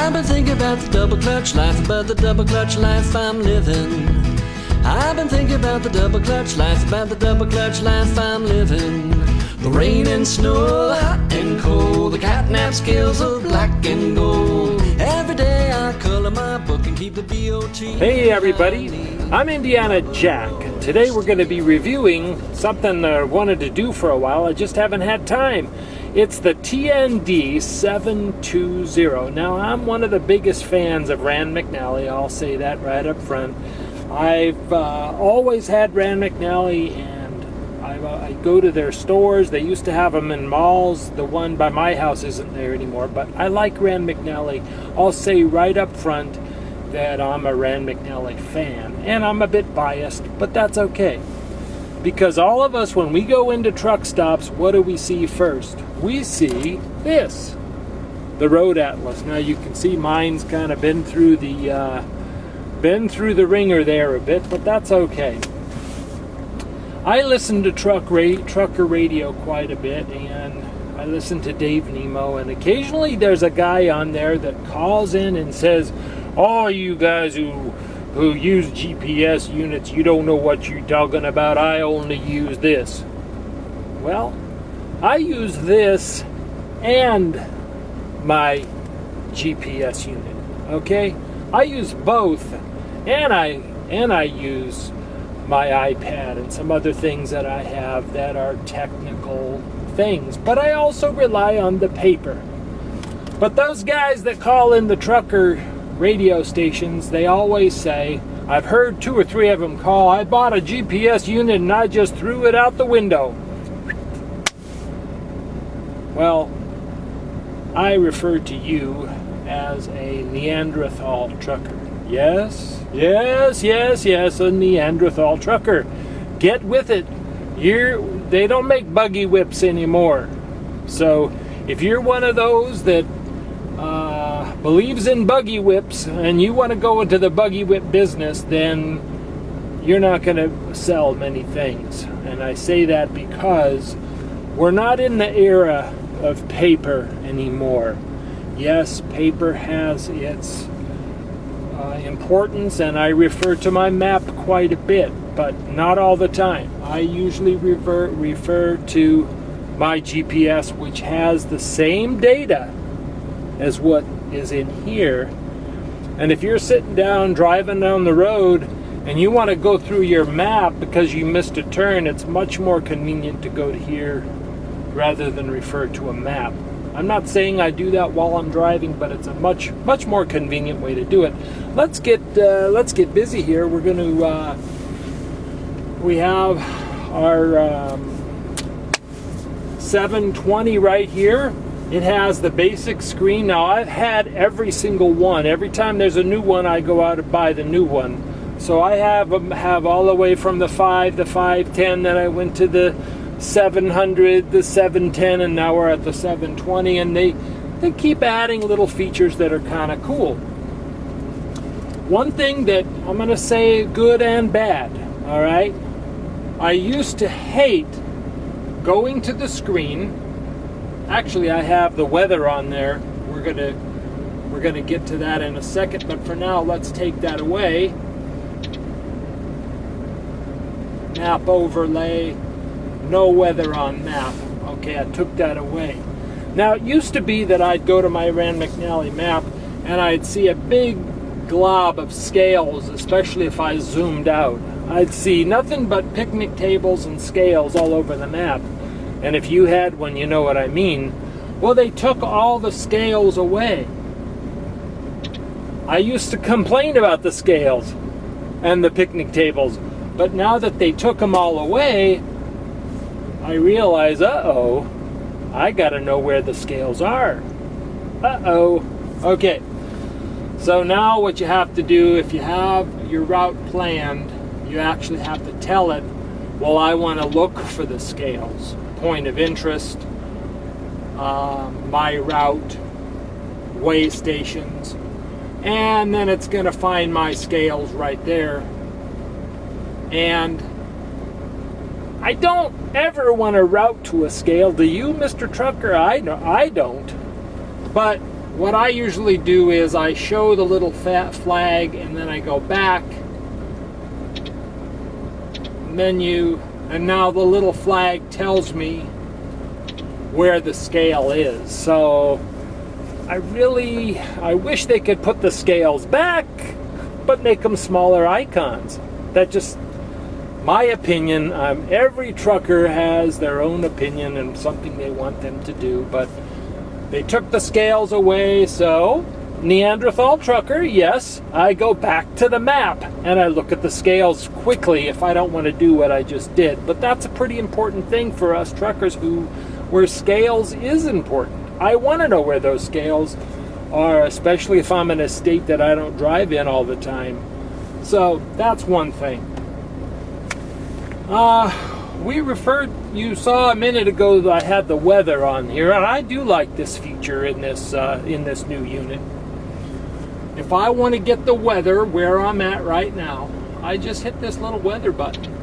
I've been thinking about the double clutch life, about the double clutch life I'm living. I've been thinking about the double clutch life, about the double clutch life I'm living. The rain and snow, the hot and cold, the catnap scales of black and gold. Every day I color my book and keep the BOT. Hey everybody, I'm Indiana Jack. Today we're going to be reviewing something I wanted to do for a while, I just haven't had time. It's the TND 720. Now I'm one of the biggest fans of Rand McNally, I'll say that right up front. I've always had Rand McNally, and I go to their stores. They used to have them in malls. The one by my house isn't there anymore, but I like Rand McNally. I'll say right up front that I'm a Rand McNally fan, and I'm a bit biased, but that's okay. Because all of us, when we go into truck stops, what do we see first? We see this, the Road Atlas. Now you can see mine's kind of been through the ringer there a bit, but that's okay. I listen to trucker radio quite a bit, and I listen to Dave Nemo, and occasionally there's a guy on there that calls in and says, "Oh, you guys who use GPS units, you don't know what you're talking about. I only use this." Well, I use this and my GPS unit, okay? I use both, and I use my iPad and some other things that I have that are technical things, but I also rely on the paper. But those guys that call in the trucker radio stations, they always say, I've heard 2 or 3 of them call, "I bought a GPS unit and I just threw it out the window." Well, I refer to you as a Neanderthal trucker. Yes, a Neanderthal trucker. Get with it. They don't make buggy whips anymore. So if you're one of those that believes in buggy whips and you want to go into the buggy whip business, then you're not going to sell many things. And I say that because we're not in the era of paper anymore. Yes, paper has its importance, and I refer to my map quite a bit, but not all the time. I usually refer to my GPS, which has the same data as what is in here. And if you're sitting down driving down the road and you want to go through your map because you missed a turn, it's much more convenient to go to here rather than refer to a map. I'm not saying I do that while I'm driving, but it's a much more convenient way to do it. Let's get busy here. We're going to we have our 720 right here. It has the basic screen. Now I've had every single one. Every time there's a new one, I go out and buy the new one. So I have all the way from the 5, the 510, then I went to the 700, the 710, and now we're at the 720, and they keep adding little features that are kind of cool. One thing that I'm going to say, good and bad, all right? I used to hate going to the screen. Actually, I have the weather on there. We're gonna get to that in a second, but for now, let's take that away. Map overlay. No weather on map. Okay, I took that away. Now, it used to be that I'd go to my Rand McNally map and I'd see a big glob of scales, especially if I zoomed out. I'd see nothing but picnic tables and scales all over the map. And if you had one, you know what I mean. Well, they took all the scales away. I used to complain about the scales and the picnic tables, but now that they took them all away, I realize, uh-oh, I gotta know where the scales are. Uh-oh. Okay, so now what you have to do, if you have your route planned, you actually have to tell it, well, I want to look for the scales. Point of interest, my route, way stations, and then it's going to find my scales right there. And I don't ever want to route to a scale. Do you, Mr. Trucker? I don't. But what I usually do is I show the little fat flag and then I go back, menu, and now the little flag tells me where the scale is. So I wish they could put the scales back, but make them smaller icons. That just my opinion. Every trucker has their own opinion and something they want them to do, but they took the scales away. So Neanderthal trucker, yes, I go back to the map and I look at the scales quickly if I don't want to do what I just did. But that's a pretty important thing for us truckers where scales is important. I want to know where those scales are, especially if I'm in a state that I don't drive in all the time. So that's one thing. You saw a minute ago that I had the weather on here, and I do like this feature in this new unit. If I want to get the weather where I'm at right now, I just hit this little weather button.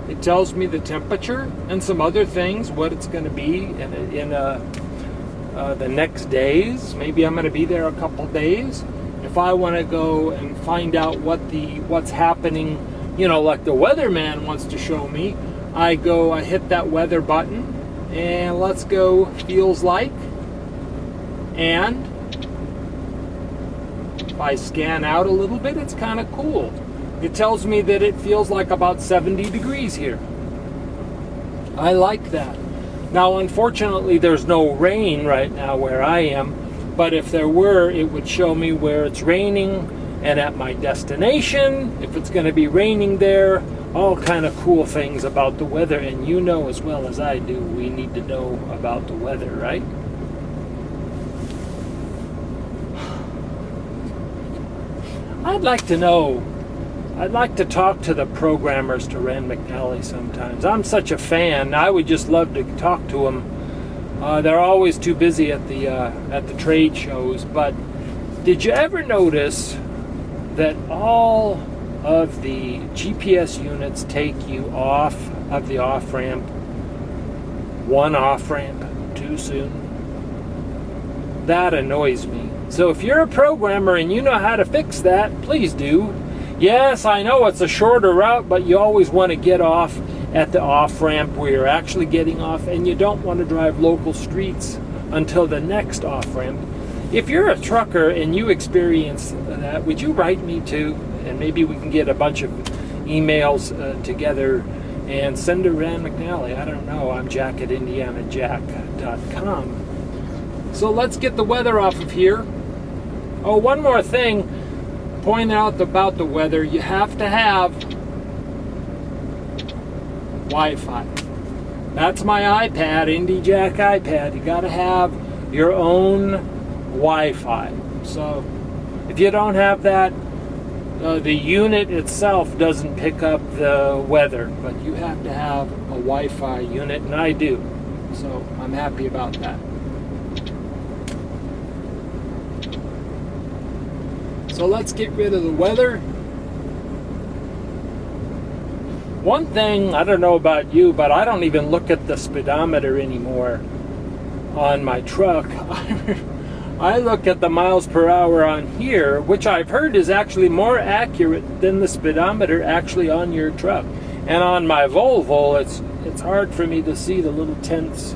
It tells me the temperature and some other things, what it's going to be in the next days. Maybe I'm going to be there a couple days. If I want to go and find out what's happening, like the weatherman wants to show me, I hit that weather button, and let's go feels like, and if I scan out a little bit, it's kind of cool. It tells me that it feels like about 70 degrees here. I like that. Now, unfortunately, there's no rain right now where I am, but if there were, it would show me where it's raining and at my destination, if it's going to be raining there, all kind of cool things about the weather. And you know as well as I do, we need to know about the weather, right? I'd like to talk to the programmers to Rand McNally sometimes. I'm such a fan. I would just love to talk to them. They're always too busy at the trade shows. But did you ever notice that all of the GPS units take you off of the off-ramp, one off-ramp too soon? That annoys me. So if you're a programmer and you know how to fix that, please do. Yes, I know it's a shorter route, but you always want to get off at the off-ramp where you're actually getting off, and you don't want to drive local streets until the next off-ramp. If you're a trucker and you experience that, would you write me too? And maybe we can get a bunch of emails together and send to Rand McNally. I don't know. I'm Jack at indianajack.com. So let's get the weather off of here. Oh, one more thing. Point out about the weather. You have to have Wi-Fi. That's my iPad, IndyJack iPad. You got to have your own Wi-Fi. So if you don't have that, the unit itself doesn't pick up the weather, but you have to have a Wi-Fi unit, and I do. So I'm happy about that. So let's get rid of the weather. One thing, I don't know about you, but I don't even look at the speedometer anymore on my truck. I look at the miles per hour on here, which I've heard is actually more accurate than the speedometer actually on your truck. And on my Volvo, it's hard for me to see the little tenths.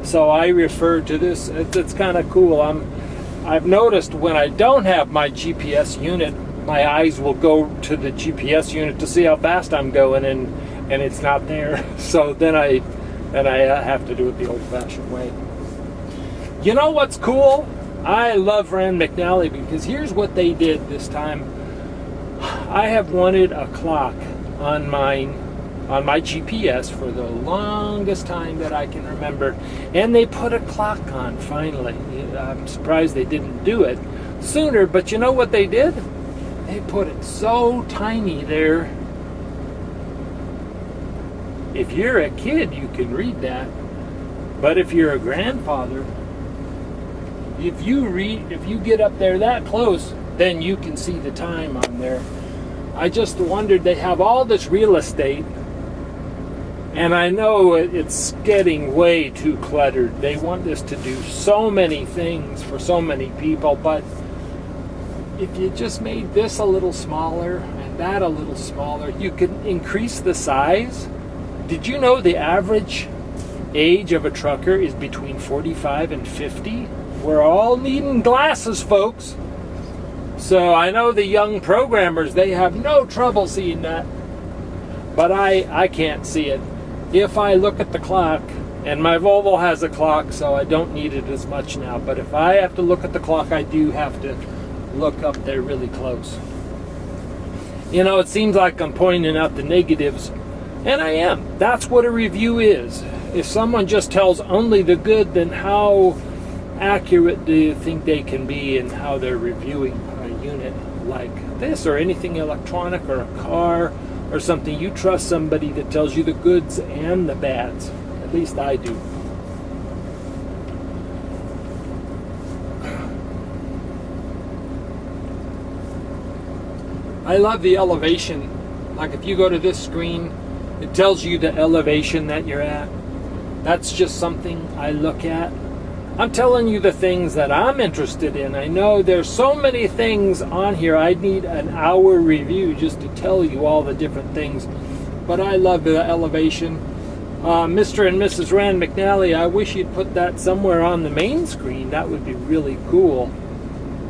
So I refer to this. It's kind of cool. I've noticed when I don't have my GPS unit, my eyes will go to the GPS unit to see how fast I'm going, and it's not there. So then I have to do it the old-fashioned way. You know what's cool? I love Rand McNally because here's what they did this time. I have wanted a clock on my GPS for the longest time that I can remember, and they put a clock on finally. I'm surprised they didn't do it sooner, but you know what they did? They put it so tiny there. If you're a kid, you can read that, but if you're a grandfather, if you get up there that close, then you can see the time on there. I just wondered, they have all this real estate, And I know it's getting way too cluttered. They want this to do so many things for so many people, but if you just made this a little smaller and that a little smaller, you could increase the size. Did you know the average age of a trucker is between 45 and 50? We're all needing glasses, folks. So I know the young programmers, they have no trouble seeing that. But I can't see it. If I look at the clock, and my Volvo has a clock, so I don't need it as much now. But if I have to look at the clock, I do have to look up there really close. You know, it seems like I'm pointing out the negatives, and I am. That's what a review is. If someone just tells only the good, then how accurate do you think they can be in how they're reviewing a unit like this, or anything electronic, or a car, or something? You trust somebody that tells you the goods and the bads. At least I do. I love the elevation. Like if you go to this screen, it tells you the elevation that you're at. That's just something I look at. I'm telling you the things that I'm interested in. I know there's so many things on here. I'd need an hour review just to tell you all the different things. But I love the elevation. Mr. and Mrs. Rand McNally, I wish you'd put that somewhere on the main screen. That would be really cool.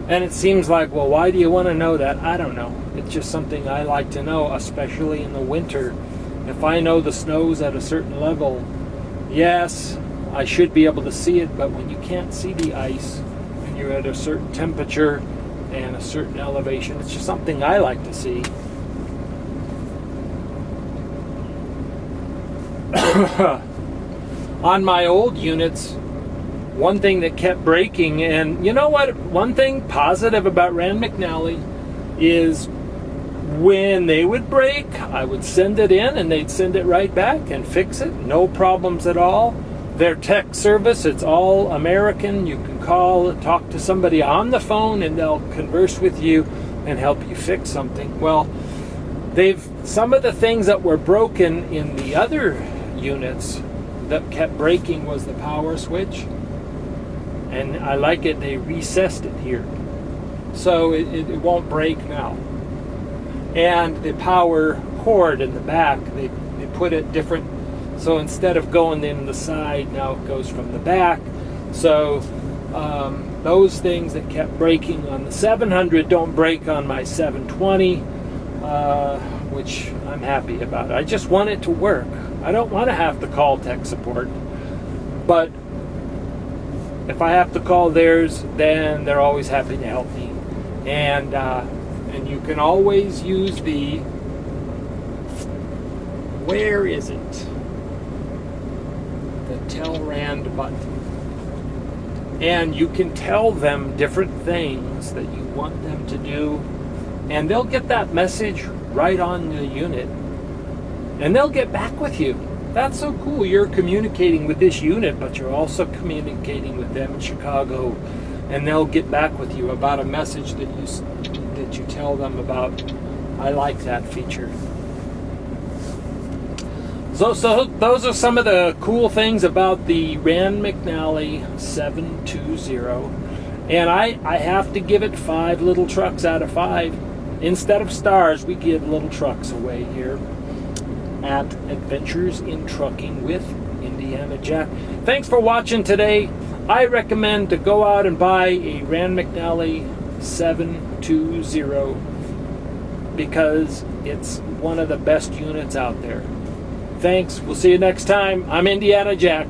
And it seems like, well, why do you want to know that? I don't know. It's just something I like to know, especially in the winter. If I know the snow's at a certain level, yes, I should be able to see it, but when you can't see the ice and you're at a certain temperature and a certain elevation, it's just something I like to see. On my old units, one thing that kept breaking, and you know what? One thing positive about Rand McNally is when they would break, I would send it in and they'd send it right back and fix it. No problems at all. Their tech service, it's all American. You can call, talk to somebody on the phone, and they'll converse with you and help you fix something. Well, some of the things that were broken in the other units that kept breaking was the power switch. And I like it, they recessed it here. So it won't break now. And the power cord in the back, they put it different. So instead of going in the side, now it goes from the back. So those things that kept breaking on the 700 don't break on my 720, which I'm happy about. I just want it to work. I don't want to have to call tech support. But if I have to call theirs, then they're always happy to help me. And you can always use the, where is it? The Tell Rand button. And you can tell them different things that you want them to do, and they'll get that message right on the unit, and they'll get back with you. That's so cool. You're communicating with this unit, but you're also communicating with them in Chicago, and they'll get back with you about a message that you tell them about. I like that feature. So those are some of the cool things about the Rand McNally 720. And I have to give it 5 little trucks out of 5. Instead of stars, we give little trucks away here at Adventures in Trucking with Indiana Jack. Thanks for watching today. I recommend to go out and buy a Rand McNally 720 because it's one of the best units out there. Thanks. We'll see you next time. I'm Indiana Jack.